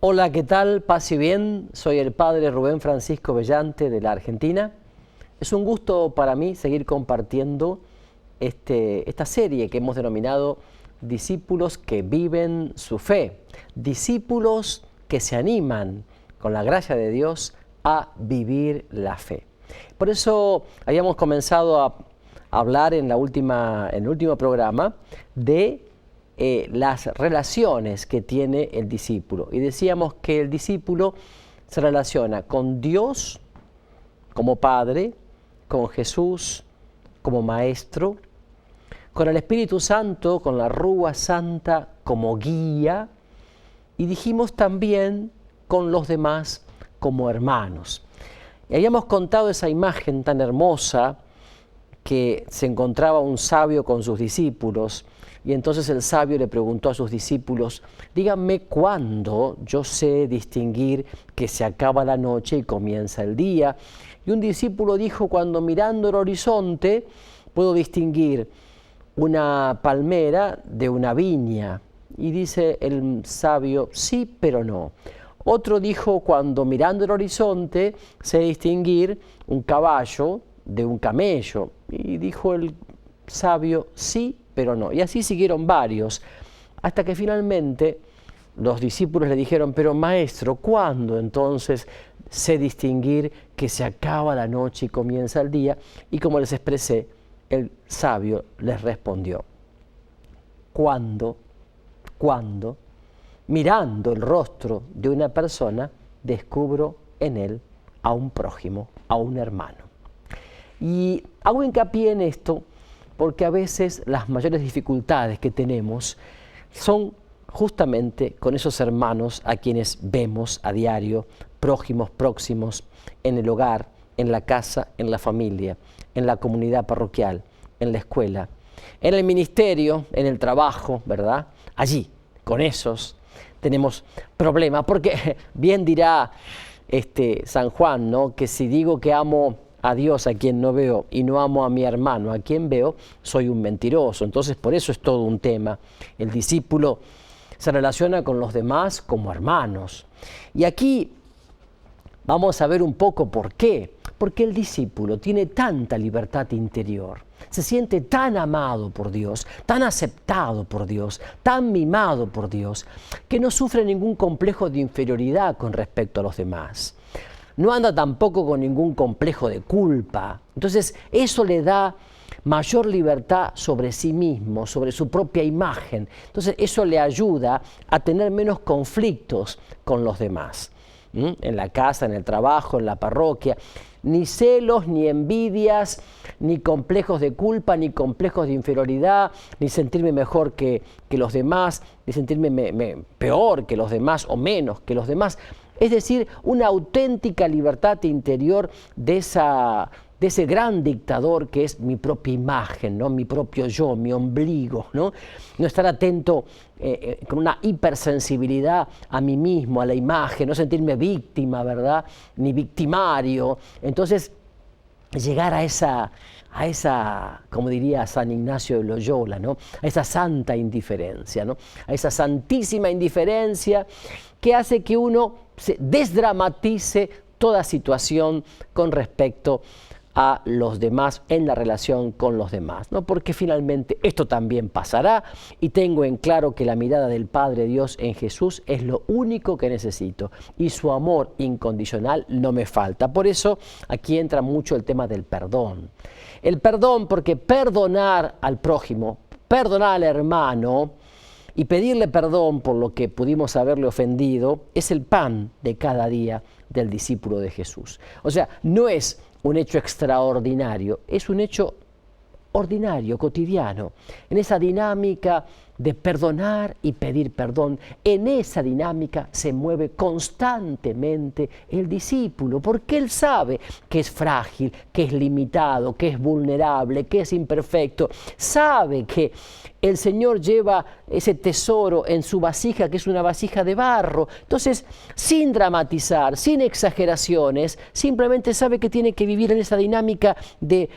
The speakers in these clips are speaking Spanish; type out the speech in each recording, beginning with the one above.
Hola, ¿qué tal? Paz y bien. Soy el padre Rubén Francisco Bellante de la Argentina. Es un gusto para mí seguir compartiendo esta serie que hemos denominado Discípulos que viven su fe. Discípulos que se animan, con la gracia de Dios, a vivir la fe. Por eso habíamos comenzado a hablar en el último programa de las relaciones que tiene el discípulo. Y decíamos que el discípulo se relaciona con Dios como Padre, con Jesús como Maestro, con el Espíritu Santo, con la Rúa Santa como guía, y dijimos también con los demás como hermanos. Y habíamos contado esa imagen tan hermosa que se encontraba un sabio con sus discípulos, y entonces el sabio le preguntó a sus discípulos: díganme cuándo yo sé distinguir que se acaba la noche y comienza el día. Y un discípulo dijo: cuando mirando el horizonte puedo distinguir una palmera de una viña. Y dice el sabio: sí, pero no. Otro dijo: cuando mirando el horizonte sé distinguir un caballo de un camello. Y dijo el sabio: sí, pero no. Y así siguieron varios, hasta que finalmente los discípulos le dijeron: pero maestro, ¿cuándo entonces sé distinguir que se acaba la noche y comienza el día? Y como les expresé, el sabio les respondió: cuando mirando el rostro de una persona descubro en él a un prójimo, a un hermano. Y hago hincapié en esto porque a veces las mayores dificultades que tenemos son justamente con esos hermanos a quienes vemos a diario, prójimos próximos, en el hogar, en la casa, en la familia, en la comunidad parroquial, en la escuela, en el ministerio, en el trabajo, ¿verdad? Allí, con esos tenemos problemas, porque bien dirá San Juan, ¿no?, que si digo que amo a Dios a quien no veo y no amo a mi hermano a quien veo, soy un mentiroso. Entonces por eso es todo un tema. El discípulo se relaciona con los demás como hermanos. Y aquí vamos a ver un poco por qué. Porque el discípulo tiene tanta libertad interior, se siente tan amado por Dios, tan aceptado por Dios, tan mimado por Dios, que no sufre ningún complejo de inferioridad con respecto a los demás. No anda tampoco con ningún complejo de culpa. Entonces eso le da mayor libertad sobre sí mismo, sobre su propia imagen. Entonces eso le ayuda a tener menos conflictos con los demás. En la casa, en el trabajo, en la parroquia. Ni celos, ni envidias, ni complejos de culpa, ni complejos de inferioridad, ni sentirme mejor que los demás, ni sentirme peor que los demás o menos que los demás. Es decir, una auténtica libertad interior de ese gran dictador que es mi propia imagen, ¿no?, mi propio yo, mi ombligo, ¿no? No estar atento con una hipersensibilidad a mí mismo, a la imagen, no sentirme víctima, ¿verdad?, ni victimario. Entonces, llegar a esa, como diría San Ignacio de Loyola, ¿no?, a esa santa indiferencia, ¿no?, a esa santísima indiferencia que hace que uno se desdramatice toda situación con respecto a los demás, en la relación con los demás, ¿no? Porque finalmente esto también pasará y tengo en claro que la mirada del Padre Dios en Jesús es lo único que necesito y su amor incondicional no me falta. Por eso aquí entra mucho el tema del perdón. El perdón, porque perdonar al prójimo, perdonar al hermano y pedirle perdón por lo que pudimos haberle ofendido es el pan de cada día del discípulo de Jesús. O sea, no es un hecho extraordinario, es un hecho ordinario, cotidiano, en esa dinámica de perdonar y pedir perdón. En esa dinámica se mueve constantemente el discípulo, porque él sabe que es frágil, que es limitado, que es vulnerable, que es imperfecto. Sabe que el Señor lleva ese tesoro en su vasija, que es una vasija de barro. Entonces, sin dramatizar, sin exageraciones, simplemente sabe que tiene que vivir en esa dinámica de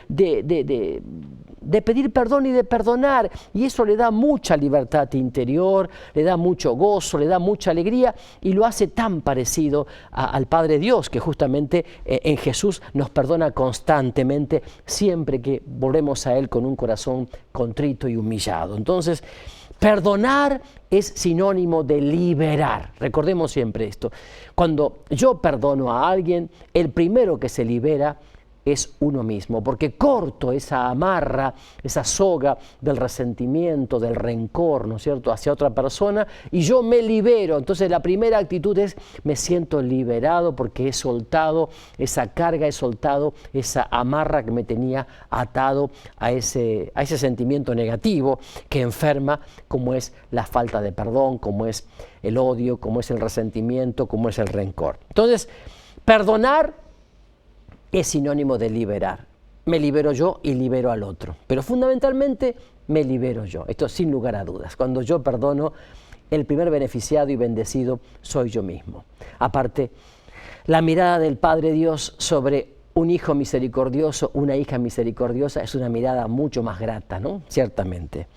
de pedir perdón y de perdonar. Y eso le da mucha libertad interior, le da mucho gozo, le da mucha alegría y lo hace tan parecido al Padre Dios, que justamente en Jesús nos perdona constantemente siempre que volvemos a Él con un corazón contrito y humillado. Entonces, perdonar es sinónimo de liberar. Recordemos siempre esto. Cuando yo perdono a alguien, el primero que se libera es uno mismo, porque corto esa amarra, esa soga del resentimiento, del rencor, ¿no es cierto?, hacia otra persona, y yo me libero. Entonces la primera actitud es, me siento liberado porque he soltado esa carga, he soltado esa amarra que me tenía atado a ese sentimiento negativo que enferma, como es la falta de perdón, como es el odio, como es el resentimiento, como es el rencor. Entonces, perdonar es sinónimo de liberar. Me libero yo y libero al otro. Pero fundamentalmente me libero yo. Esto sin lugar a dudas. Cuando yo perdono, el primer beneficiado y bendecido soy yo mismo. Aparte, la mirada del Padre Dios sobre un hijo misericordioso, una hija misericordiosa, es una mirada mucho más grata, ¿no? Ciertamente.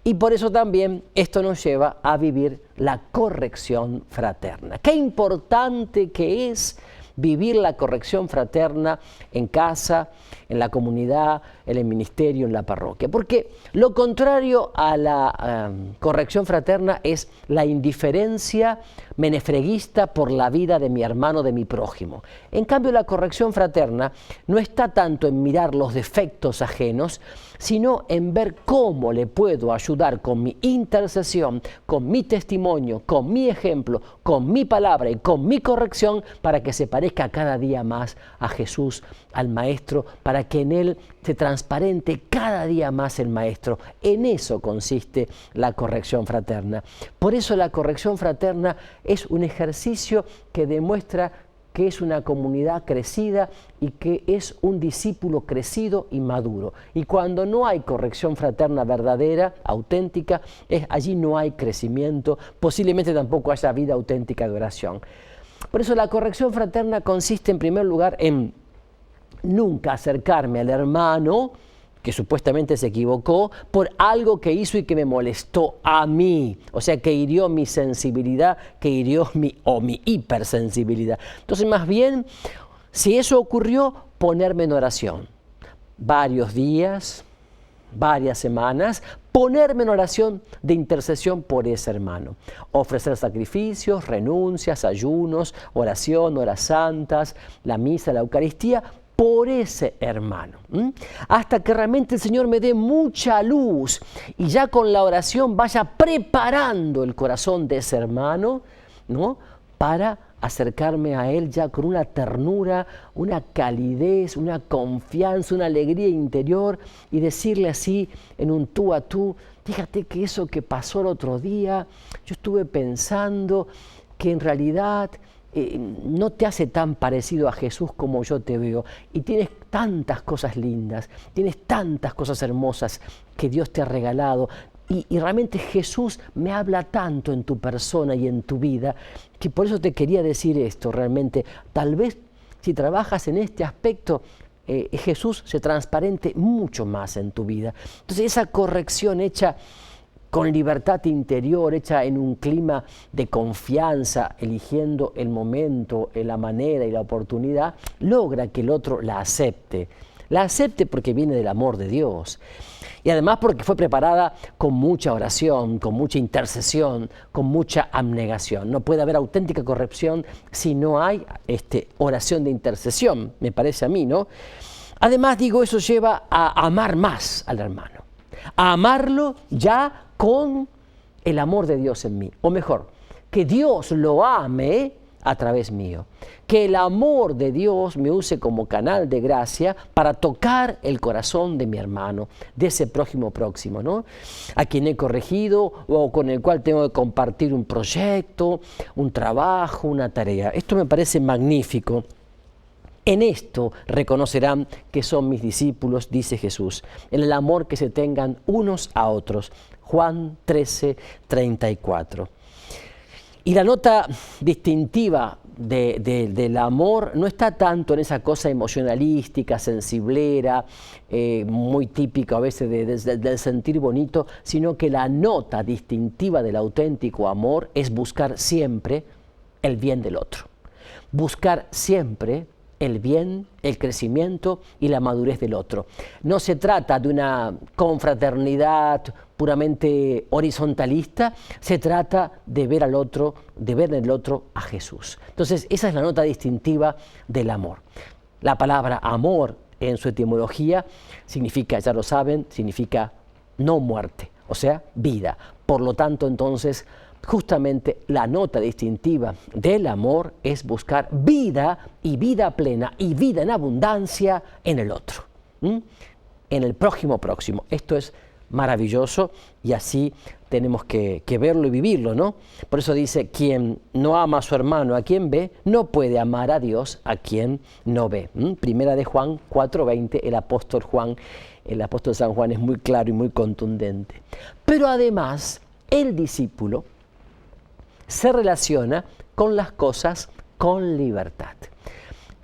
Y por eso también esto nos lleva a vivir la corrección fraterna. Qué importante que es vivir la corrección fraterna en casa, en la comunidad, en el ministerio, en la parroquia. Porque lo contrario a la corrección fraterna es la indiferencia menefreguista por la vida de mi hermano, de mi prójimo. En cambio, la corrección fraterna no está tanto en mirar los defectos ajenos, sino en ver cómo le puedo ayudar con mi intercesión, con mi testimonio, con mi ejemplo, con mi palabra y con mi corrección para que se parezca cada día más a Jesús, al Maestro, para que en Él se transparente cada día más el Maestro. En eso consiste la corrección fraterna. Por eso la corrección fraterna es un ejercicio que demuestra que es una comunidad crecida y que es un discípulo crecido y maduro. Y cuando no hay corrección fraterna verdadera, auténtica, allí no hay crecimiento, posiblemente tampoco haya vida auténtica de oración. Por eso la corrección fraterna consiste en primer lugar en nunca acercarme al hermano que supuestamente se equivocó por algo que hizo y que me molestó a mí, o sea, que hirió mi sensibilidad, que hirió mi hipersensibilidad. Entonces, más bien, si eso ocurrió, ponerme en oración. Varios días, varias semanas, ponerme en oración de intercesión por ese hermano. Ofrecer sacrificios, renuncias, ayunos, oración, horas santas, la misa, la Eucaristía, por ese hermano, hasta que realmente el Señor me dé mucha luz y ya con la oración vaya preparando el corazón de ese hermano, ¿no?, para acercarme a Él ya con una ternura, una calidez, una confianza, una alegría interior y decirle así en un tú a tú, fíjate que eso que pasó el otro día, yo estuve pensando que en realidad no te hace tan parecido a Jesús como yo te veo y tienes tantas cosas lindas, tienes tantas cosas hermosas que Dios te ha regalado y realmente Jesús me habla tanto en tu persona y en tu vida que por eso te quería decir esto realmente. Tal vez si trabajas en este aspecto, Jesús se transparente mucho más en tu vida. Entonces esa corrección hecha con libertad interior, hecha en un clima de confianza, eligiendo el momento, la manera y la oportunidad, logra que el otro la acepte. La acepte porque viene del amor de Dios. Y además porque fue preparada con mucha oración, con mucha intercesión, con mucha abnegación. No puede haber auténtica corrección si no hay oración de intercesión, me parece a mí, ¿no? Además, digo, eso lleva a amar más al hermano. A amarlo ya con el amor de Dios en mí. O mejor, que Dios lo ame a través mío. Que el amor de Dios me use como canal de gracia para tocar el corazón de mi hermano, de ese próximo, ¿no? A quien he corregido o con el cual tengo que compartir un proyecto, un trabajo, una tarea. Esto me parece magnífico. En esto reconocerán que son mis discípulos, dice Jesús, en el amor que se tengan unos a otros. Juan 13, 34. Y la nota distintiva del amor no está tanto en esa cosa emocionalística, sensiblera, muy típica a veces del sentir bonito, sino que la nota distintiva del auténtico amor es buscar siempre el bien del otro. Buscar siempre el bien, el crecimiento y la madurez del otro. No se trata de una confraternidad puramente horizontalista, se trata de ver al otro, de ver en el otro a Jesús. Entonces, esa es la nota distintiva del amor. La palabra amor en su etimología significa, ya lo saben, significa no muerte, o sea, vida. Por lo tanto, entonces, justamente la nota distintiva del amor es buscar vida y vida plena y vida en abundancia en el otro, en el prójimo. Esto es maravilloso y así tenemos que verlo y vivirlo, ¿no? Por eso dice, quien no ama a su hermano a quien ve, no puede amar a Dios a quien no ve. Primera de Juan 4:20, el apóstol San Juan es muy claro y muy contundente. Pero además, el discípulo se relaciona con las cosas con libertad.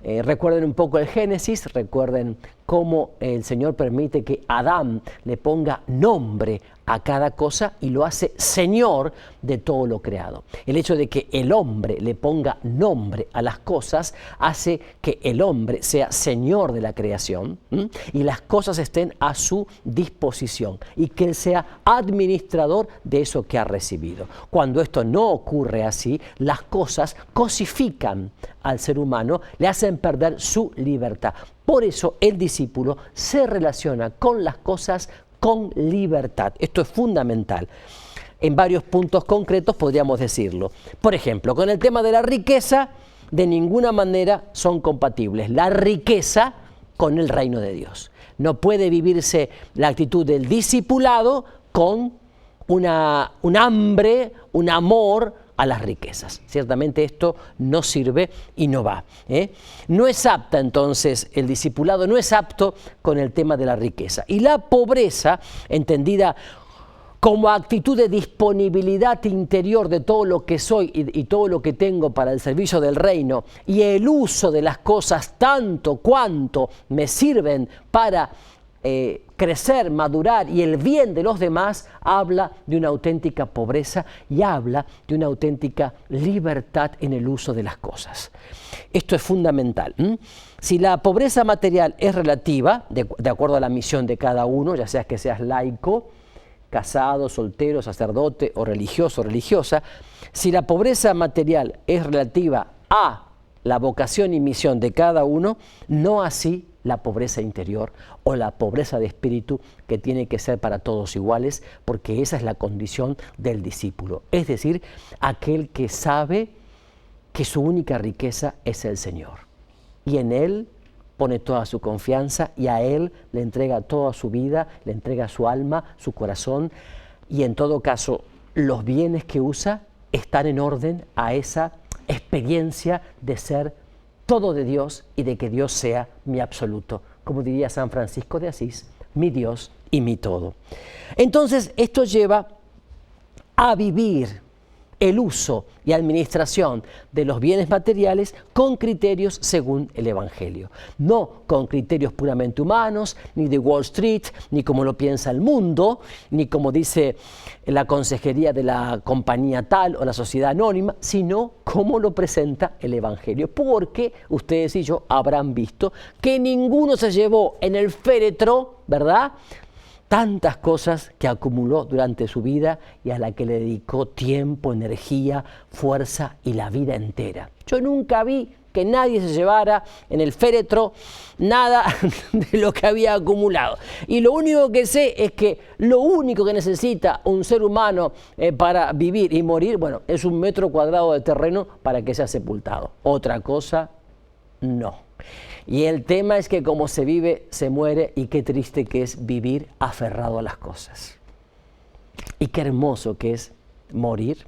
Recuerden un poco el Génesis, recuerden cómo el Señor permite que Adán le ponga nombre a cada cosa y lo hace Señor de todo lo creado. El hecho de que el hombre le ponga nombre a las cosas hace que el hombre sea Señor de la creación y las cosas estén a su disposición y que él sea administrador de eso que ha recibido. Cuando esto no ocurre así, las cosas cosifican al ser humano, le hacen perder su libertad. Por eso el discípulo se relaciona con las cosas con libertad. Esto es fundamental. En varios puntos concretos podríamos decirlo. Por ejemplo, con el tema de la riqueza, de ninguna manera son compatibles la riqueza con el reino de Dios. No puede vivirse la actitud del discipulado con un hambre, un amor a las riquezas. Ciertamente esto no sirve y no va. No es apta entonces, el discipulado no es apto con el tema de la riqueza. Y la pobreza, entendida como actitud de disponibilidad interior de todo lo que soy y todo lo que tengo para el servicio del reino, y el uso de las cosas tanto cuanto me sirven para crecer, madurar y el bien de los demás, habla de una auténtica pobreza y habla de una auténtica libertad en el uso de las cosas. Esto es fundamental. Si la pobreza material es relativa, de acuerdo a la misión de cada uno, ya sea que seas laico, casado, soltero, sacerdote o religioso o religiosa, si la pobreza material es relativa a la vocación y misión de cada uno, no así la pobreza interior o la pobreza de espíritu, que tiene que ser para todos iguales, porque esa es la condición del discípulo, es decir, aquel que sabe que su única riqueza es el Señor y en Él pone toda su confianza y a Él le entrega toda su vida, le entrega su alma, su corazón, y en todo caso los bienes que usa están en orden a esa experiencia de ser todo de Dios y de que Dios sea mi absoluto. Como diría San Francisco de Asís, mi Dios y mi todo. Entonces, esto lleva a vivir el uso y administración de los bienes materiales con criterios según el Evangelio. No con criterios puramente humanos, ni de Wall Street, ni como lo piensa el mundo, ni como dice la consejería de la compañía tal o la sociedad anónima, sino como lo presenta el Evangelio. Porque ustedes y yo habrán visto que ninguno se llevó en el féretro, ¿verdad?, tantas cosas que acumuló durante su vida y a la que le dedicó tiempo, energía, fuerza y la vida entera. Yo nunca vi que nadie se llevara en el féretro nada de lo que había acumulado. Y lo único que sé es que lo único que necesita un ser humano para vivir y morir, bueno, es 1 metro cuadrado de terreno para que sea sepultado. Otra cosa, no. Y el tema es que como se vive, se muere, y qué triste que es vivir aferrado a las cosas. Y qué hermoso que es morir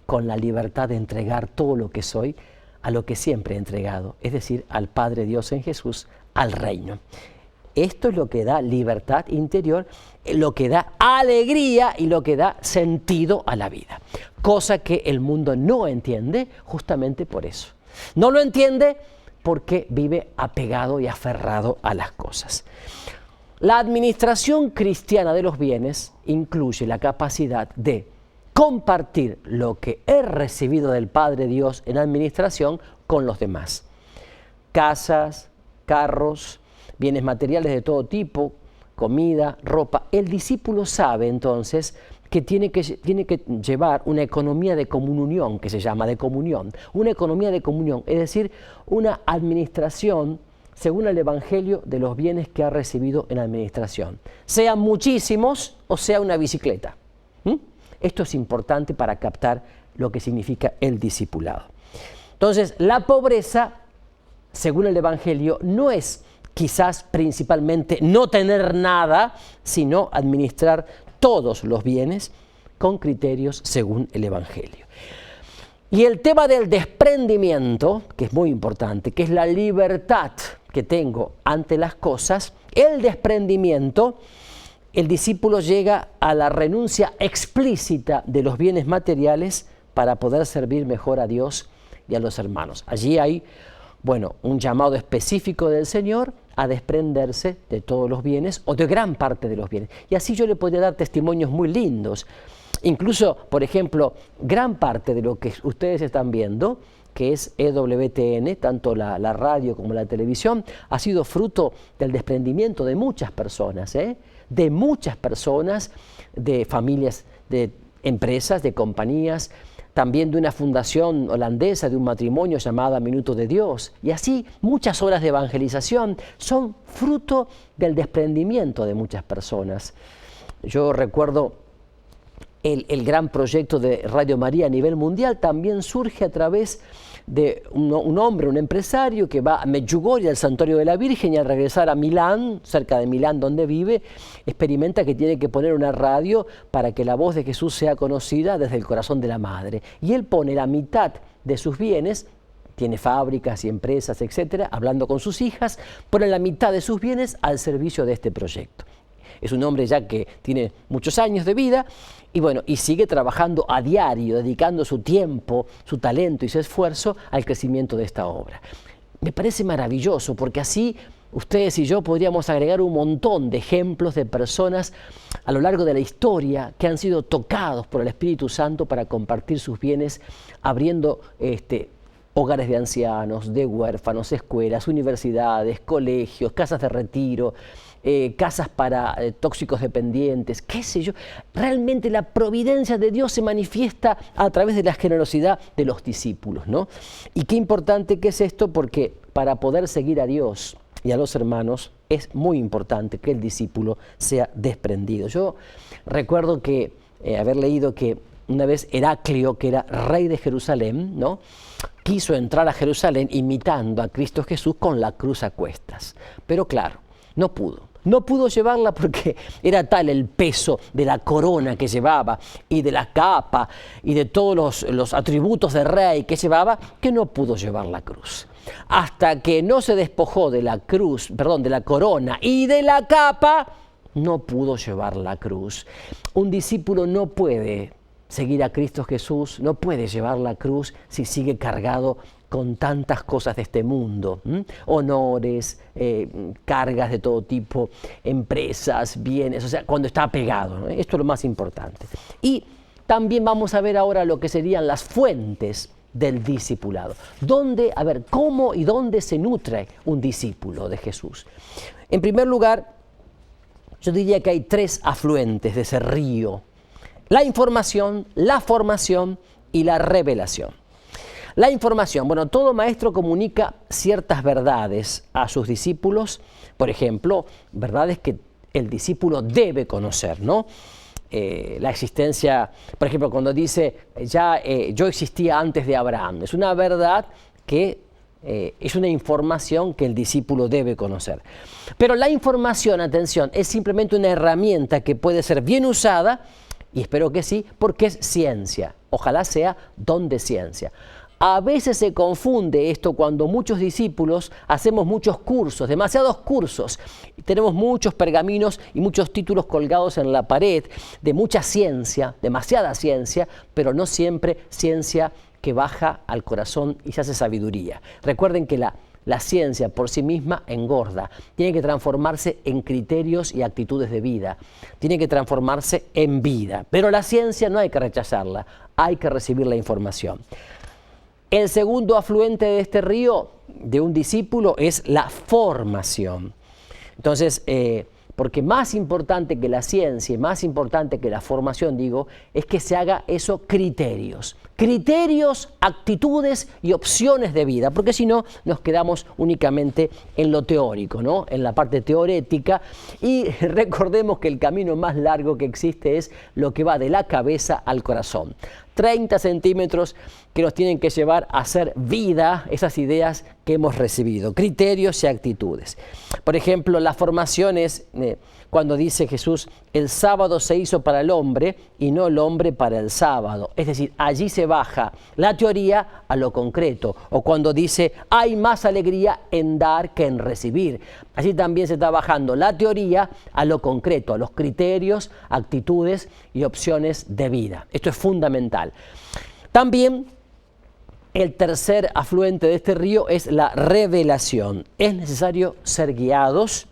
con la libertad de entregar todo lo que soy a lo que siempre he entregado, es decir, al Padre Dios en Jesús, al reino. Esto es lo que da libertad interior, lo que da alegría y lo que da sentido a la vida. Cosa que el mundo no entiende justamente por eso. No lo entiende porque vive apegado y aferrado a las cosas. La administración cristiana de los bienes incluye la capacidad de compartir lo que he recibido del Padre Dios en administración con los demás. Casas, carros, bienes materiales de todo tipo, comida, ropa. El discípulo sabe entonces que tiene que llevar una economía de comunión, que se llama de comunión. Una economía de comunión, es decir, una administración según el Evangelio de los bienes que ha recibido en administración. Sean muchísimos o sea una bicicleta. Esto es importante para captar lo que significa el discipulado. Entonces, la pobreza, según el Evangelio, no es quizás principalmente no tener nada, sino administrar todos los bienes con criterios según el Evangelio. Y el tema del desprendimiento, que es muy importante, que es la libertad que tengo ante las cosas, el desprendimiento, el discípulo llega a la renuncia explícita de los bienes materiales para poder servir mejor a Dios y a los hermanos. Allí hay, un llamado específico del Señor a desprenderse de todos los bienes o de gran parte de los bienes. Y así yo le podría dar testimonios muy lindos. Incluso, por ejemplo, gran parte de lo que ustedes están viendo, que es EWTN, tanto la radio como la televisión, ha sido fruto del desprendimiento de muchas personas, de muchas personas, de familias, de empresas, de compañías, también de una fundación holandesa, de un matrimonio llamada Minuto de Dios. Y así muchas horas de evangelización son fruto del desprendimiento de muchas personas. Yo recuerdo el gran proyecto de Radio María a nivel mundial también surge a través de un hombre, un empresario que va a Medjugorje, al Santuario de la Virgen, y al regresar a Milán, cerca de Milán donde vive, experimenta que tiene que poner una radio para que la voz de Jesús sea conocida desde el corazón de la Madre. Y él pone la mitad de sus bienes, tiene fábricas y empresas, etcétera, hablando con sus hijas, pone la mitad de sus bienes al servicio de este proyecto. Es un hombre ya que tiene muchos años de vida y sigue trabajando a diario, dedicando su tiempo, su talento y su esfuerzo al crecimiento de esta obra. Me parece maravilloso porque así ustedes y yo podríamos agregar un montón de ejemplos de personas a lo largo de la historia que han sido tocados por el Espíritu Santo para compartir sus bienes, abriendo hogares de ancianos, de huérfanos, escuelas, universidades, colegios, casas de retiro, casas para tóxicos dependientes, qué sé yo. Realmente la providencia de Dios se manifiesta a través de la generosidad de los discípulos, ¿no? Y qué importante que es esto, porque para poder seguir a Dios y a los hermanos es muy importante que el discípulo sea desprendido. Yo recuerdo que haber leído que una vez Heraclio, que era rey de Jerusalén, ¿no?, quiso entrar a Jerusalén imitando a Cristo Jesús con la cruz a cuestas. Pero claro, no pudo. No pudo llevarla porque era tal el peso de la corona que llevaba y de la capa y de todos los atributos de rey que llevaba, que no pudo llevar la cruz. Hasta que no se despojó de la cruz, de la corona y de la capa, no pudo llevar la cruz. Un discípulo no puede seguir a Cristo Jesús, no puede llevar la cruz si sigue cargado con tantas cosas de este mundo, honores, cargas de todo tipo, empresas, bienes, o sea, cuando está apegado, ¿no? Esto es lo más importante. Y también vamos a ver ahora lo que serían las fuentes del discipulado. ¿Cómo y dónde se nutre un discípulo de Jesús? En primer lugar, yo diría que hay 3 afluentes de ese río: la información, la formación y la revelación. La información, todo maestro comunica ciertas verdades a sus discípulos, por ejemplo, verdades que el discípulo debe conocer, ¿no? La existencia, por ejemplo, cuando dice, yo existía antes de Abraham, es una verdad que es una información que el discípulo debe conocer. Pero la información, atención, es simplemente una herramienta que puede ser bien usada, y espero que sí, porque es ciencia. Ojalá sea don de ciencia. A veces se confunde esto cuando muchos discípulos hacemos muchos cursos, demasiados cursos. Tenemos muchos pergaminos y muchos títulos colgados en la pared de mucha ciencia, demasiada ciencia, pero no siempre ciencia que baja al corazón y se hace sabiduría. Recuerden que la ciencia por sí misma engorda, tiene que transformarse en criterios y actitudes de vida, tiene que transformarse en vida. Pero la ciencia no hay que rechazarla, hay que recibir la información. El segundo afluente de este río de un discípulo es la formación. Entonces, porque más importante que la ciencia, más importante que la formación, digo, es que se haga eso criterios. Criterios, actitudes y opciones de vida, porque si no nos quedamos únicamente en lo teórico, ¿no? En la parte teorética, y recordemos que el camino más largo que existe es lo que va de la cabeza al corazón. 30 centímetros que nos tienen que llevar a hacer vida esas ideas que hemos recibido, criterios y actitudes. Por ejemplo, la formación es cuando dice Jesús, el sábado se hizo para el hombre y no el hombre para el sábado. Es decir, allí se baja la teoría a lo concreto. O cuando dice, hay más alegría en dar que en recibir. Allí también se está bajando la teoría a lo concreto, a los criterios, actitudes y opciones de vida. Esto es fundamental. También el tercer afluente de este río es la revelación. Es necesario ser guiados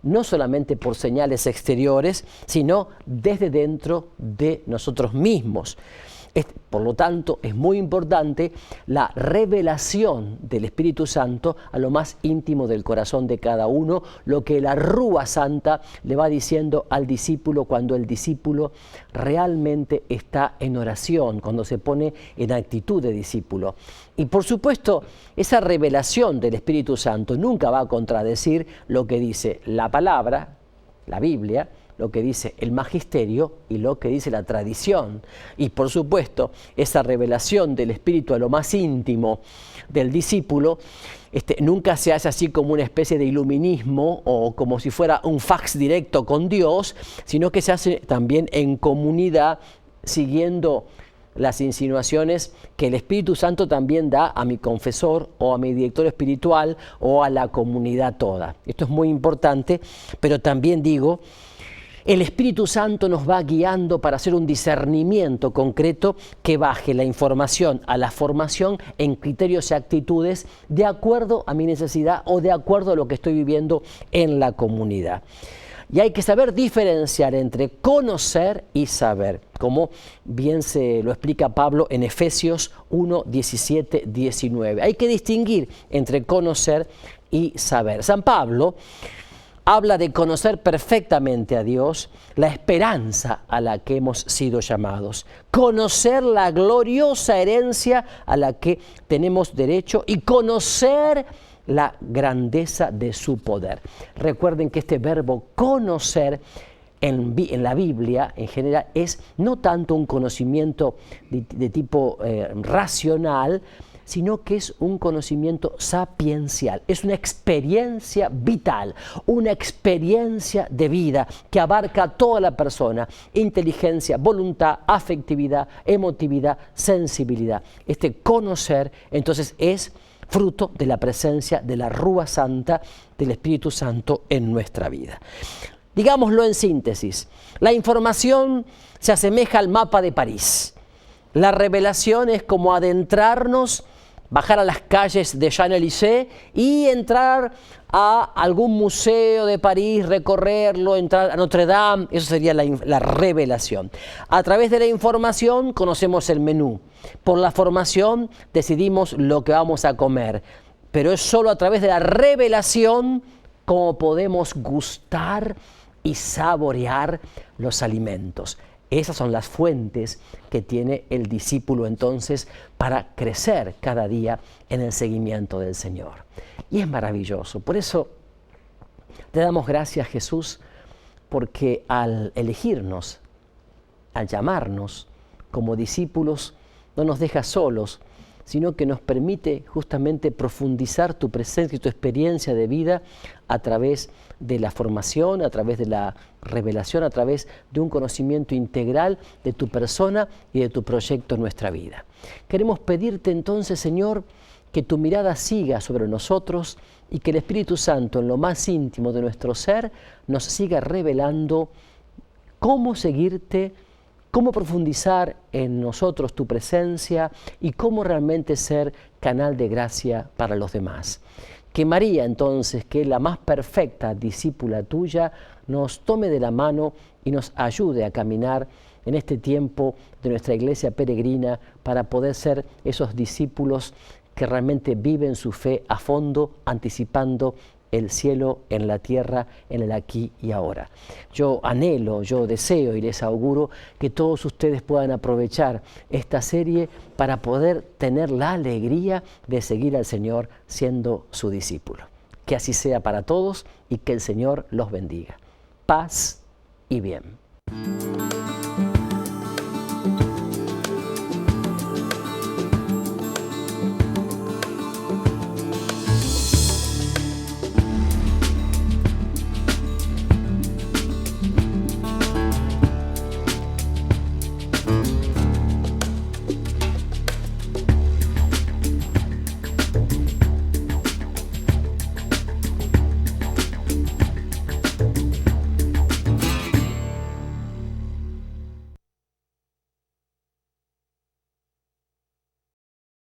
no solamente por señales exteriores, sino desde dentro de nosotros mismos. Por lo tanto, es muy importante la revelación del Espíritu Santo a lo más íntimo del corazón de cada uno, lo que la Rúa Santa le va diciendo al discípulo cuando el discípulo realmente está en oración, cuando se pone en actitud de discípulo. Y por supuesto, esa revelación del Espíritu Santo nunca va a contradecir lo que dice la palabra, la Biblia, lo que dice el magisterio y lo que dice la tradición. Y por supuesto, esa revelación del Espíritu a lo más íntimo del discípulo nunca se hace así como una especie de iluminismo o como si fuera un fax directo con Dios, sino que se hace también en comunidad, siguiendo las insinuaciones que el Espíritu Santo también da a mi confesor o a mi director espiritual o a la comunidad toda. Esto es muy importante, pero también digo, el Espíritu Santo nos va guiando para hacer un discernimiento concreto que baje la información a la formación en criterios y actitudes de acuerdo a mi necesidad o de acuerdo a lo que estoy viviendo en la comunidad. Y hay que saber diferenciar entre conocer y saber, como bien se lo explica Pablo en Efesios 1, 17, 19. Hay que distinguir entre conocer y saber. San Pablo habla de conocer perfectamente a Dios, la esperanza a la que hemos sido llamados, conocer la gloriosa herencia a la que tenemos derecho y conocer la grandeza de su poder. Recuerden que este verbo conocer en la Biblia en general es no tanto un conocimiento de tipo racional, sino que es un conocimiento sapiencial, es una experiencia vital, una experiencia de vida que abarca a toda la persona, inteligencia, voluntad, afectividad, emotividad, sensibilidad. Este conocer, entonces, es fruto de la presencia de la Rúa Santa, del Espíritu Santo en nuestra vida. Digámoslo en síntesis, la información se asemeja al mapa de París. La revelación es como adentrarnos, bajar a las calles de Champs-Élysées y entrar a algún museo de París, recorrerlo, entrar a Notre Dame. Eso sería la revelación. A través de la información conocemos el menú. Por la formación decidimos lo que vamos a comer. Pero es solo a través de la revelación como podemos gustar y saborear los alimentos. Esas son las fuentes que tiene el discípulo entonces para crecer cada día en el seguimiento del Señor. Y es maravilloso. Por eso te damos gracias, Jesús, porque al elegirnos, al llamarnos como discípulos, no nos dejas solos, sino que nos permite justamente profundizar tu presencia y tu experiencia de vida a través de la formación, a través de la revelación, a través de un conocimiento integral de tu persona y de tu proyecto en nuestra vida. Queremos pedirte entonces, Señor, que tu mirada siga sobre nosotros y que el Espíritu Santo en lo más íntimo de nuestro ser nos siga revelando cómo seguirte, cómo profundizar en nosotros tu presencia y cómo realmente ser canal de gracia para los demás. Que María, entonces, que es la más perfecta discípula tuya, nos tome de la mano y nos ayude a caminar en este tiempo de nuestra iglesia peregrina para poder ser esos discípulos que realmente viven su fe a fondo, anticipando el cielo en la tierra, en el aquí y ahora. Yo anhelo, yo deseo y les auguro que todos ustedes puedan aprovechar esta serie para poder tener la alegría de seguir al Señor siendo su discípulo. Que así sea para todos y que el Señor los bendiga. Paz y bien.